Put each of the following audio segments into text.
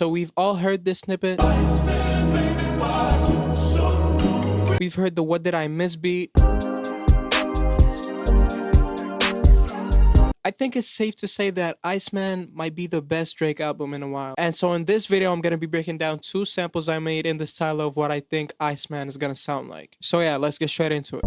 so we've all heard this snippet. We've heard the "What Did I Miss" beat. I think it's safe to say that Iceman might be the best Drake album in a while. And so in this video, I'm going to be breaking down 2 samples I made in the style of what I think Iceman is going to sound like. So yeah, let's get straight into it.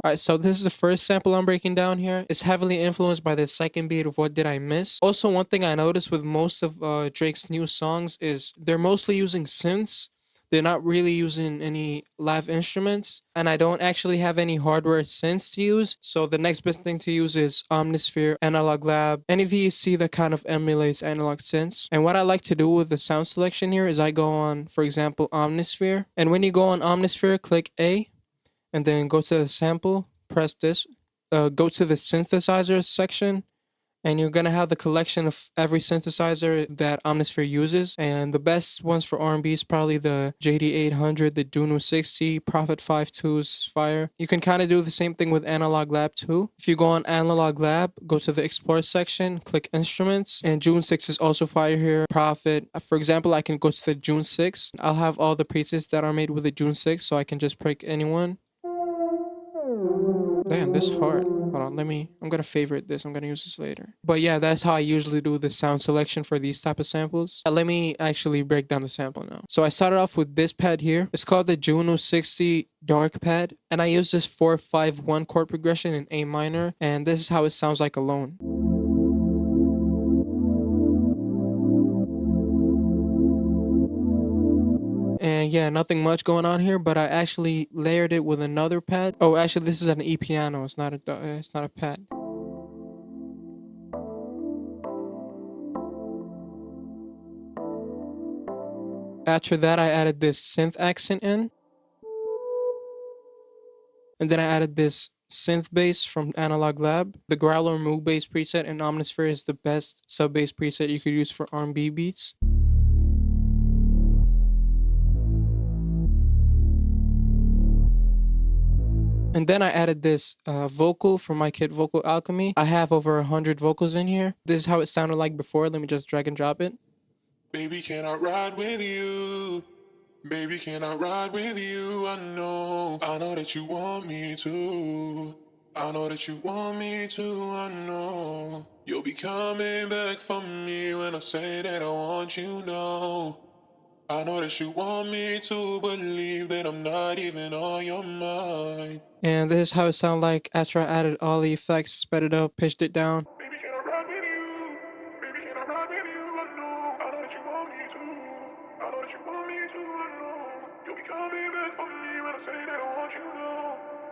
Alright, so this is the first sample I'm breaking down here. It's heavily influenced by the second beat of "What Did I Miss." Also, one thing I noticed with most of Drake's new songs is they're mostly using synths. They're not really using any live instruments, and I don't actually have any hardware synths to use. So the next best thing to use is Omnisphere, Analog Lab, any VST that kind of emulates analog synths. And what I like to do with the sound selection here is I go on, for example, Omnisphere. And when you go on Omnisphere, click A, and then go to the sample, press this, go to the synthesizer section, and you're gonna have the collection of every synthesizer that Omnisphere uses. And the best ones for R&B is probably the JD800, the Juno 60, Prophet 52's fire. You can kind of do the same thing with Analog Lab too. If you go on Analog Lab, go to the Explore section, click Instruments, and June 6 is also fire here. Prophet, for example, I can go to the June 6. I'll have all the presets that are made with the June 6, so I can just pick anyone. Damn, this is hard. Hold on, I'm gonna favorite this. I'm gonna use this later. But yeah, that's how I usually do the sound selection for these type of samples. Let me actually break down the sample now. So I started off with this pad here. It's called the Juno 60 Dark Pad. And I use this 4-5-1 chord progression in A minor. And this is how it sounds like alone. And yeah, nothing much going on here, but I actually layered it with another pad. Oh, actually, this is an E piano. It's not a pad. After that, I added this synth accent in. And then I added this Synth Bass from Analog Lab. The Growler Moog Bass preset in Omnisphere is the best sub bass preset you could use for R&B beats. And then I added this vocal from my kit Vocal Alchemy. I have over 100 vocals in here. This is how it sounded like before. Let me just drag and drop it. Baby, can I ride with you? Baby, can I ride with you? I know that you want me to. I know that you want me to, I know. You'll be coming back for me when I say that I want you now. I know that you want me to believe that I'm not even on your mind. And this is how it sounded like after I added all the effects, sped it up, pitched it down. Baby, can I ride with you? Baby, can I ride with you? I know that you want me to. I know that you want me to, I know. You'll be coming back for me when I say that I want you now.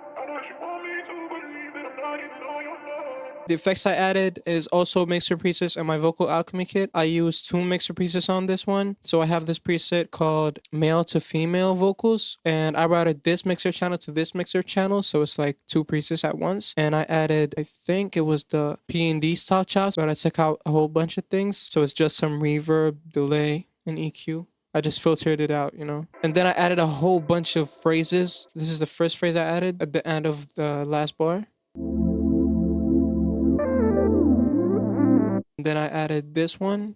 I know that you want me to believe that I'm not even on your mind. The effects I added is also mixer presets in my Vocal Alchemy kit. I used 2 mixer presets on this one. So I have this preset called male to female vocals. And I routed this mixer channel to this mixer channel. So it's like 2 presets at once. And I added, I think it was the P&D style chops, but I took out a whole bunch of things. So it's just some reverb, delay, and EQ. I just filtered it out, you know. And then I added a whole bunch of phrases. This is the first phrase I added at the end of the last bar. Then I added this one.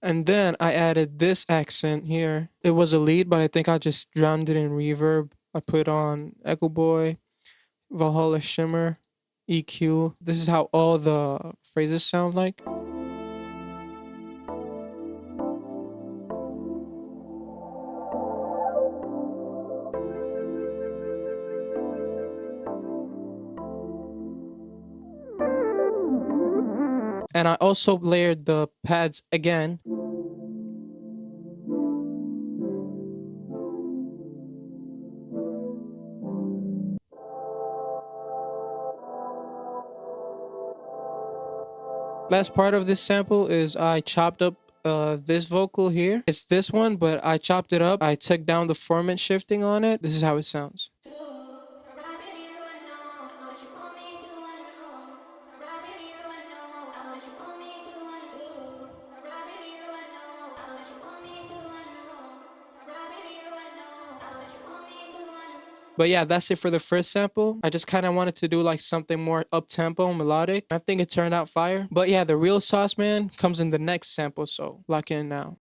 And then I added this accent here. It was a lead, but I think I just drowned it in reverb. I put on Echo Boy, Valhalla Shimmer, EQ. This is how all the phrases sound like. And I also layered the pads again. Last part of this sample is I chopped up This vocal here, it's this one, but I chopped it up. I took down the formant shifting on it. This is how it sounds. But yeah, that's it for the first sample. I just kind of wanted to do like something more up-tempo, melodic. I think it turned out fire. But yeah, the real sauce, man, comes in the next sample, so lock in now.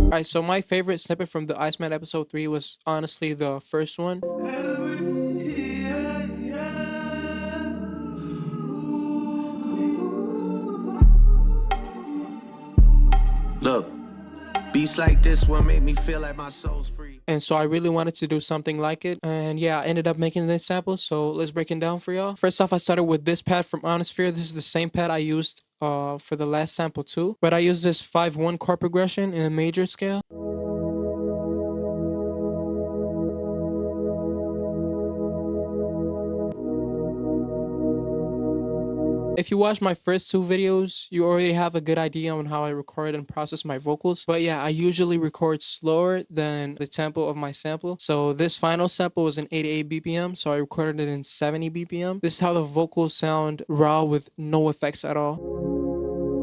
Alright, so my favorite snippet from the Iceman episode 3 was honestly the first one. Look, beats like this one make me feel like my soul's free. And so I really wanted to do something like it. And yeah, I ended up making this sample. So let's break it down for y'all. First off, I started with this pad from Honestsphere. This is the same pad I used for the last sample too. But I used this 5/1 chord progression in a major scale. If you watch my first two videos, you already have a good idea on how I record and process my vocals. But yeah, I usually record slower than the tempo of my sample. So this final sample was in 88 BPM, so I recorded it in 70 BPM. This is how the vocals sound raw with no effects at all.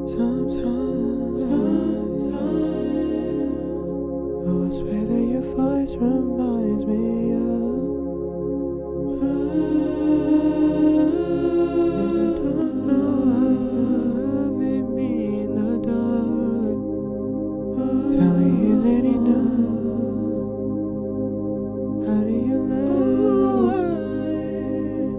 Sometimes I was that your voice reminds me of.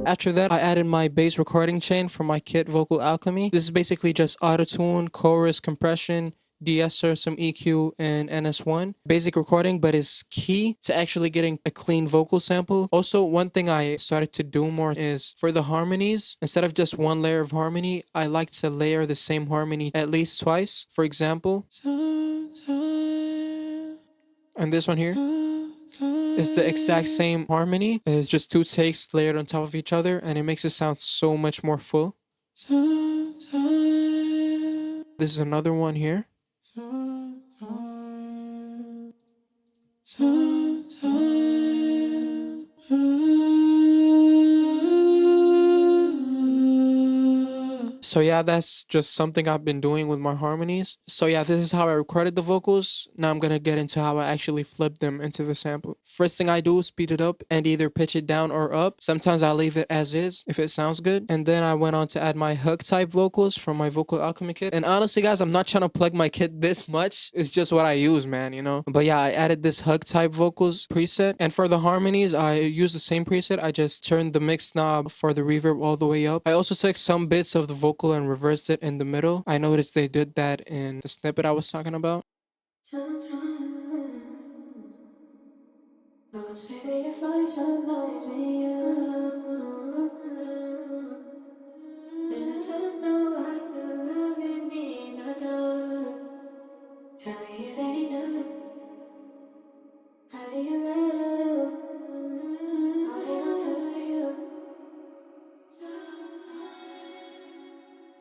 After that, I added my bass recording chain from my kit Vocal Alchemy. This is basically just auto-tune, chorus, compression, de-esser, some EQ, and NS1. Basic recording, but is key to actually getting a clean vocal sample. Also, one thing I started to do more is for the harmonies, instead of just one layer of harmony, I like to layer the same harmony at least twice. For example, and this one here. It's the exact same harmony. It's just two takes layered on top of each other, and it makes it sound so much more full. This is another one here. So yeah, that's just something I've been doing with my harmonies. So yeah, this is how I recorded the vocals. Now I'm gonna get into how I actually flip them into the sample. First thing I do is speed it up and either pitch it down or up. Sometimes I leave it as is if it sounds good. And then I went on to add my hug type vocals from my Vocal Alchemy kit. And honestly guys, I'm not trying to plug my kit this much. It's just what I use, man, you know? But yeah, I added this hug type vocals preset. And for the harmonies, I use the same preset. I just turned the mix knob for the reverb all the way up. I also took some bits of the vocal and reversed it in the middle. I noticed they did that in the snippet I was talking about.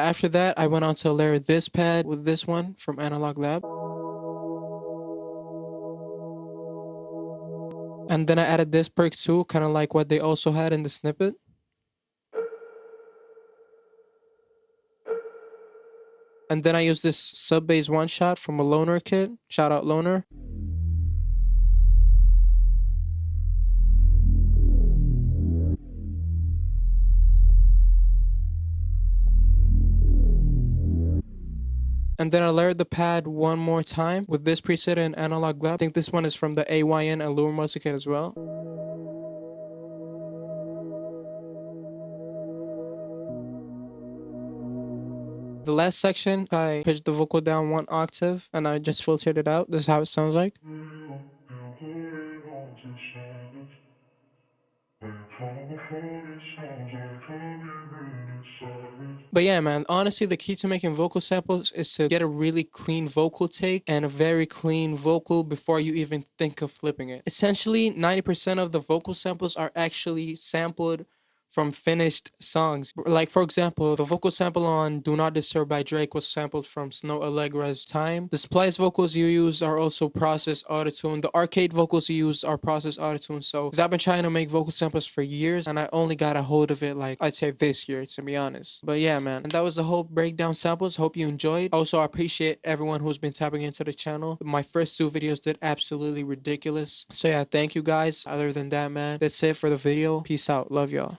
After that, I went on to layer this pad with this one from Analog Lab. And then I added this perk too, kind of like what they also had in the snippet. And then I used this sub bass one shot from a Loner kit. Shout out Loner. And then I layered the pad one more time with this preset in Analog Lab. I think this one is from the AYN Allure Music Kit as well. The last section, I pitched the vocal down one octave and I just filtered it out. This is how it sounds like. But yeah, man, honestly, the key to making vocal samples is to get a really clean vocal take and a very clean vocal before you even think of flipping it. Essentially, 90% of the vocal samples are actually sampled from finished songs. Like, for example, the vocal sample on Do Not Disturb by Drake was sampled from Snow Allegra's Time. The splice vocals you use are also processed autotune. The arcade vocals you use are processed autotune. So, because I've been trying to make vocal samples for years and I only got a hold of it, like, I'd say this year, to be honest. But yeah, man. And that was the whole breakdown samples. Hope you enjoyed. Also, I appreciate everyone who's been tapping into the channel. My first two videos did absolutely ridiculous. So yeah, thank you guys. Other than that, man, that's it for the video. Peace out. Love y'all.